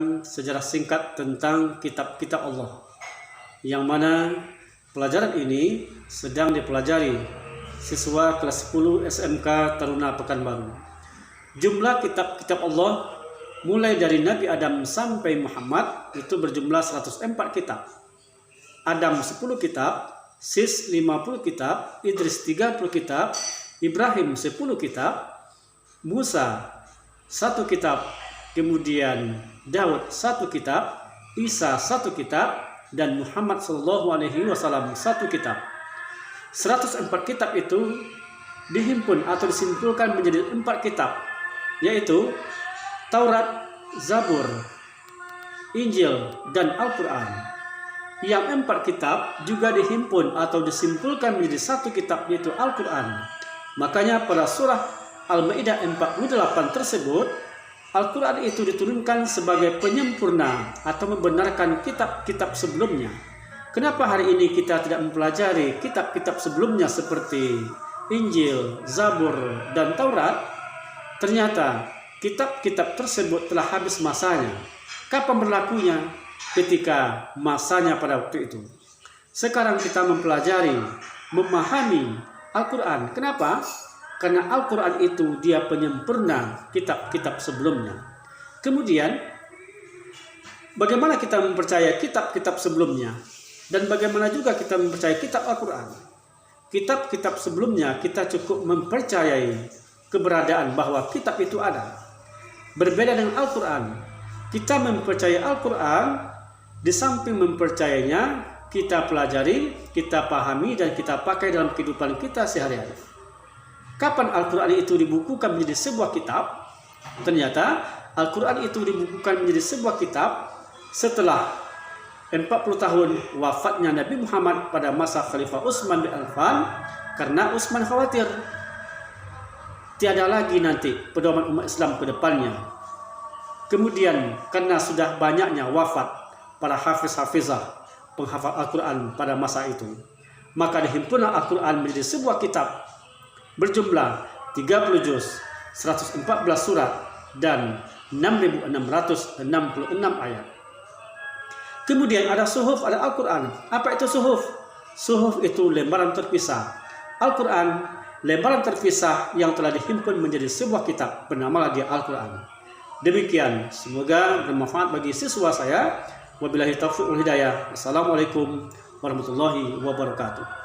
Sejarah singkat tentang kitab-kitab Allah, yang mana pelajaran ini sedang dipelajari siswa kelas 10 SMK Taruna Pekanbaru. Jumlah kitab-kitab Allah mulai dari Nabi Adam sampai Muhammad itu berjumlah 104 kitab. Adam 10 kitab, Sis 50 kitab, Idris 30 kitab, Ibrahim 10 kitab, Musa 1 kitab, kemudian Daud 1 kitab, Isa 1 kitab, dan Muhammad SAW 1 kitab. 104 kitab itu dihimpun atau disimpulkan menjadi 4 kitab, yaitu Taurat, Zabur, Injil, dan Al-Quran. Yang 4 kitab juga dihimpun atau disimpulkan menjadi 1 kitab, yaitu Al-Quran. Makanya pada surah Al-Ma'idah 48 tersebut, Al-Quran itu diturunkan sebagai penyempurna atau membenarkan kitab-kitab sebelumnya. Kenapa hari ini kita tidak mempelajari kitab-kitab sebelumnya seperti Injil, Zabur, dan Taurat? Ternyata kitab-kitab tersebut telah habis masanya. Kapan berlakunya? Ketika masanya pada waktu itu. Sekarang kita mempelajari, memahami Al-Quran. Kenapa? Karena Al-Quran itu dia penyempurna kitab-kitab sebelumnya. Kemudian, bagaimana kita mempercayai kitab-kitab sebelumnya? Dan bagaimana juga kita mempercayai kitab Al-Quran? Kitab-kitab sebelumnya kita cukup mempercayai keberadaan bahwa kitab itu ada. Berbeda dengan Al-Quran. Kita mempercayai Al-Quran, di samping mempercayainya, kita pelajari, kita pahami, dan kita pakai dalam kehidupan kita sehari-hari. Kapan Al-Quran itu dibukukan menjadi sebuah kitab? Ternyata Al-Quran itu dibukukan menjadi sebuah kitab setelah 40 tahun wafatnya Nabi Muhammad pada masa Khalifah Utsman bin Affan, karena Utsman khawatir tiada lagi nanti pedoman umat Islam ke depannya. Kemudian karena sudah banyaknya wafat para hafiz-hafizah penghafal Al-Quran pada masa itu, maka dihimpunlah Al-Quran menjadi sebuah kitab berjumlah 30 juz, 114 surat, dan 6.666 ayat. Kemudian ada suhuf, ada Al-Quran. Apa itu suhuf? Suhuf itu lembaran terpisah. Al-Quran, lembaran terpisah yang telah dihimpun menjadi sebuah kitab, bernama lagi Al-Quran. Demikian, semoga bermanfaat bagi siswa saya. Wabillahi taufiq wal hidayah. Assalamualaikum warahmatullahi wabarakatuh.